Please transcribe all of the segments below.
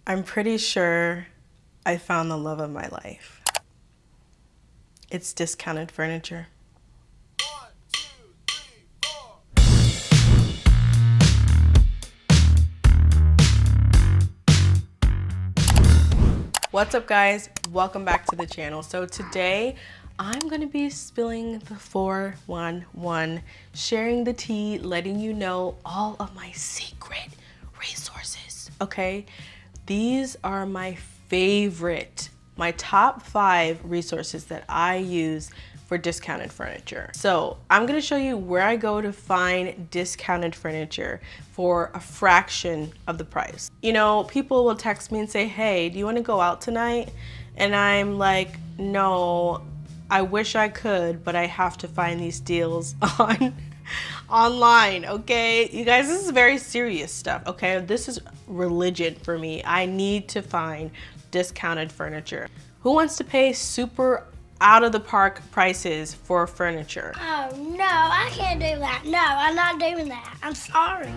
I'm pretty sure I found the love of my life. It's discounted furniture. What's up, guys? Welcome back to the channel. So today I'm going to be spilling the 411, sharing the tea, letting you know all of my secret resources, okay? These are my favorite, my top 5 resources that I use for discounted furniture. So I'm gonna show you where I go to find discounted furniture for a fraction of the price. You know, people will text me and say, hey, do you wanna go out tonight? And I'm like, no, I wish I could, but I have to find these deals online, okay? You guys, this is very serious stuff, okay? This is religion for me. I need to find discounted furniture. Who wants to pay super out of the park prices for furniture? Oh no, I can't do that. No, I'm not doing that. I'm sorry.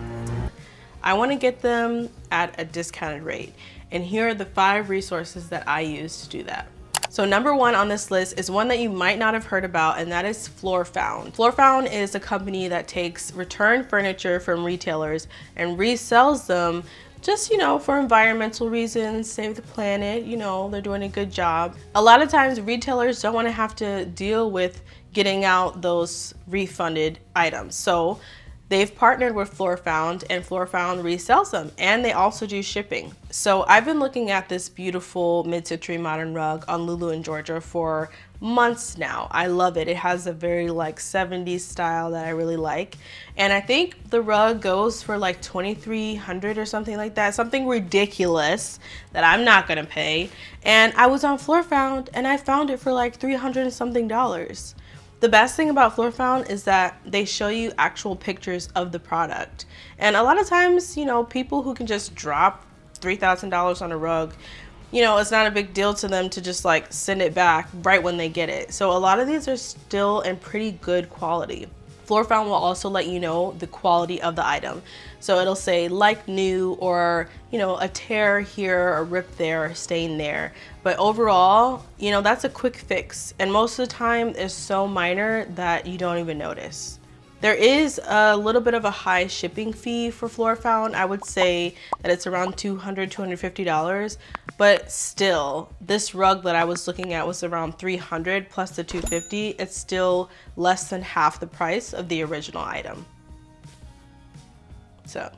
I want to get them at a discounted rate. And here are the 5 resources that I use to do that. So number 1 on this list is one that you might not have heard about, and that is FloorFound. FloorFound is a company that takes returned furniture from retailers and resells them just, you know, for environmental reasons, save the planet, you know, they're doing a good job. A lot of times retailers don't want to have to deal with getting out those refunded items. So they've partnered with FloorFound, and FloorFound resells them, and they also do shipping. So I've been looking at this beautiful mid-century modern rug on Lulu in Georgia for months now. I love it. It has a very like 70s style that I really like. And I think the rug goes for like $2,300 or something like that, something ridiculous that I'm not gonna pay. And I was on FloorFound and I found it for like $300 and something. The best thing about FloorFound is that they show you actual pictures of the product. And a lot of times, you know, people who can just drop $3,000 on a rug, you know, it's not a big deal to them to just like send it back right when they get it. So a lot of these are still in pretty good quality. FloorFound will also let you know the quality of the item. So it'll say like new, or, you know, a tear here, a rip there, a stain there. But overall, you know, that's a quick fix. And most of the time it's so minor that you don't even notice. There is a little bit of a high shipping fee for FloorFound. I would say that it's around $200, $250, but still, this rug that I was looking at was around $300 plus the $250. It's still less than half the price of the original item. So,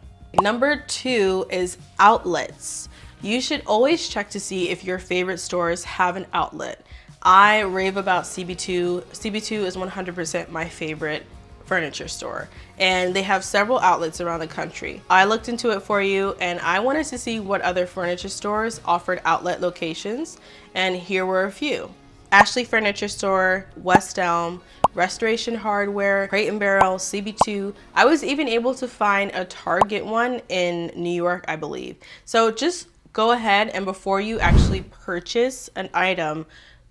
number 2 is outlets. You should always check to see if your favorite stores have an outlet. I rave about CB2. CB2 is 100% my favorite furniture store, and they have several outlets around the country. I looked into it for you, and I wanted to see what other furniture stores offered outlet locations, and here were a few. Ashley Furniture Store, West Elm, Restoration Hardware, Crate & Barrel, CB2. I was even able to find a Target one in New York, I believe. So just go ahead, and before you actually purchase an item,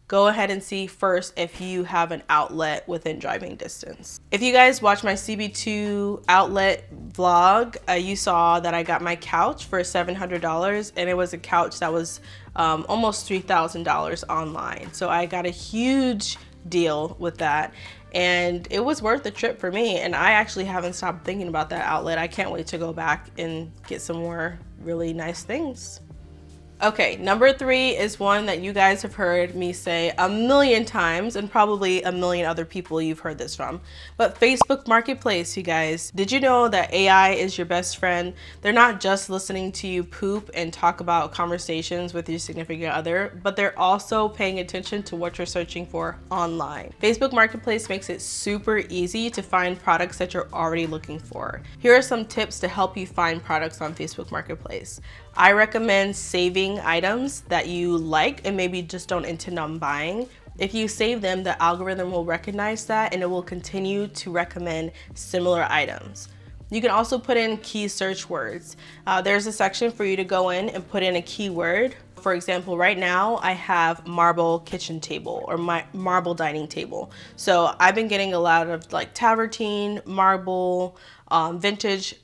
go ahead and see first if you have an outlet within driving distance. If you guys watch my CB2 outlet vlog, you saw that I got my couch for $700, and it was a couch that was almost $3,000 online. So I got a huge deal with that, and it was worth the trip for me. And I actually haven't stopped thinking about that outlet. I can't wait to go back and get some more really nice things. Okay, number 3 is one that you guys have heard me say a million times, and probably a million other people you've heard this from. But Facebook Marketplace, you guys. Did you know that AI is your best friend? They're not just listening to you poop and talk about conversations with your significant other, but they're also paying attention to what you're searching for online. Facebook Marketplace makes it super easy to find products that you're already looking for. Here are some tips to help you find products on Facebook Marketplace. I recommend saving items that you like and maybe just don't intend on buying. If you save them, the algorithm will recognize that, and it will continue to recommend similar items. You can also put in key search words. There's a section for you to go in and put in a keyword. For example, right now I have marble kitchen table, or my marble dining table. So I've been getting a lot of like travertine, marble, vintage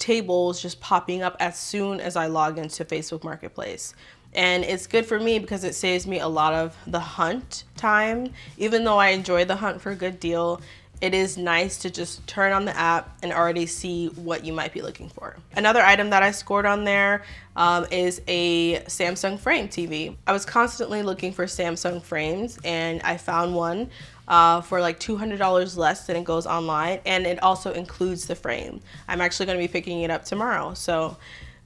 tables just popping up as soon as I log into Facebook Marketplace. And it's good for me because it saves me a lot of the hunt time. Even though I enjoy the hunt for a good deal, it is nice to just turn on the app and already see what you might be looking for. Another item that I scored on there is a Samsung frame TV. I was constantly looking for Samsung frames and I found one for like $200 less than it goes online, and it also includes the frame. I'm actually going to be picking it up tomorrow. So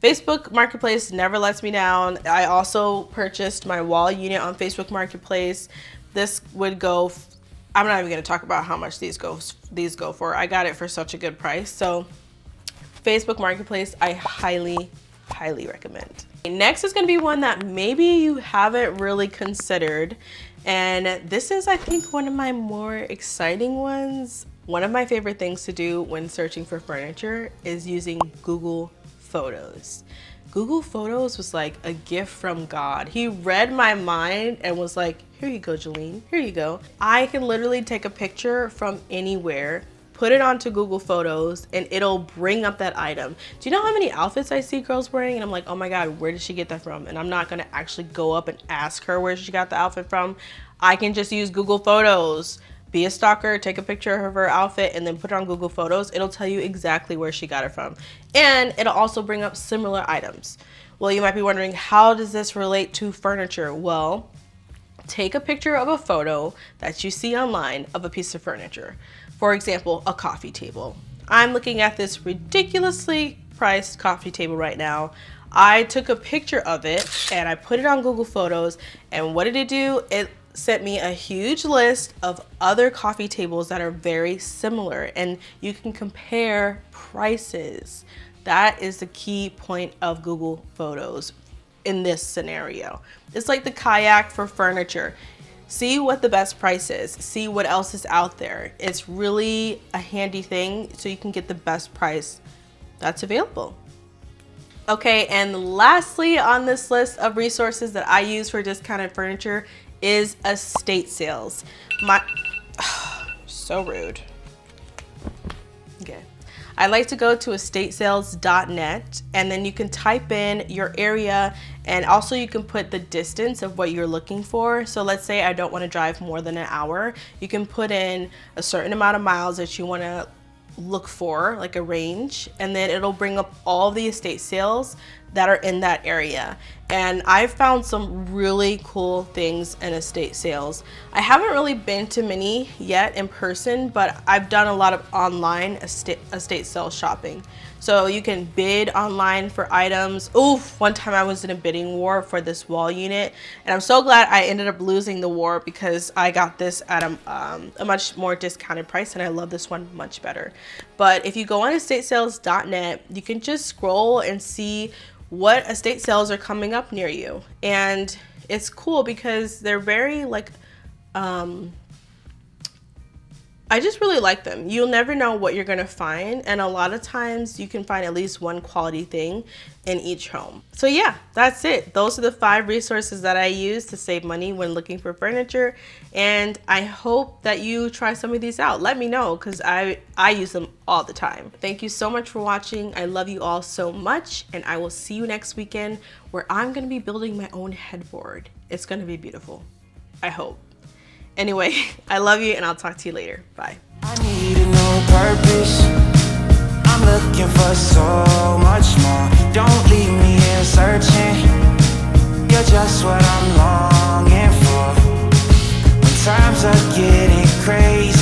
Facebook Marketplace never lets me down. I also purchased my wall unit on Facebook Marketplace. This would go, I'm not even going to talk about how much these go for. I got it for such a good price. So Facebook Marketplace, I highly recommend. Next is going to be one that maybe you haven't really considered, and this is, I think, one of my more exciting ones. One of my favorite things to do when searching for furniture is using Google Photos. Google Photos was like a gift from God. He read my mind and was like, here you go, Jolene, here you go. I can literally take a picture from anywhere, put it onto Google Photos, and it'll bring up that item. Do you know how many outfits I see girls wearing? And I'm like, oh my God, where did she get that from? And I'm not gonna actually go up and ask her where she got the outfit from. I can just use Google Photos. Be a stalker, take a picture of her outfit, and then put it on Google Photos. It'll tell you exactly where she got it from. And it'll also bring up similar items. Well, you might be wondering, how does this relate to furniture? Well, take a picture of a photo that you see online of a piece of furniture. For example, a coffee table. I'm looking at this ridiculously priced coffee table right now. I took a picture of it and I put it on Google Photos, and what did it do? It sent me a huge list of other coffee tables that are very similar, and you can compare prices. That is the key point of Google Photos in this scenario. It's like the kayak for furniture. See what the best price is, see what else is out there. It's really a handy thing so you can get the best price that's available. Okay, and lastly on this list of resources that I use for discounted furniture is estate sales. So rude. Okay. I like to go to estatesales.net, and then you can type in your area, and also you can put the distance of what you're looking for. So let's say I don't want to drive more than an hour. You can put in a certain amount of miles that you want to look for, like a range, and then it'll bring up all the estate sales that are in that area. And I've found some really cool things in estate sales. I haven't really been to many yet in person, but I've done a lot of online estate sales shopping. So you can bid online for items. Oof, one time I was in a bidding war for this wall unit, and I'm so glad I ended up losing the war because I got this at a much more discounted price, and I love this one much better. But if you go on estatesales.net, you can just scroll and see what estate sales are coming up near you. And it's cool because they're very like, I just really like them. You'll never know what you're gonna find, and a lot of times you can find at least one quality thing in each home. So yeah, that's it. Those are the 5 resources that I use to save money when looking for furniture, and I hope that you try some of these out. Let me know, because I use them all the time. Thank you so much for watching. I love you all so much, and I will see you next weekend where I'm gonna be building my own headboard. It's gonna be beautiful, I hope. Anyway, I love you, and I'll talk to you later. Bye. I need a new purpose. I'm looking for so much more. Don't leave me here searching. You're just what I'm longing for. When times are getting crazy.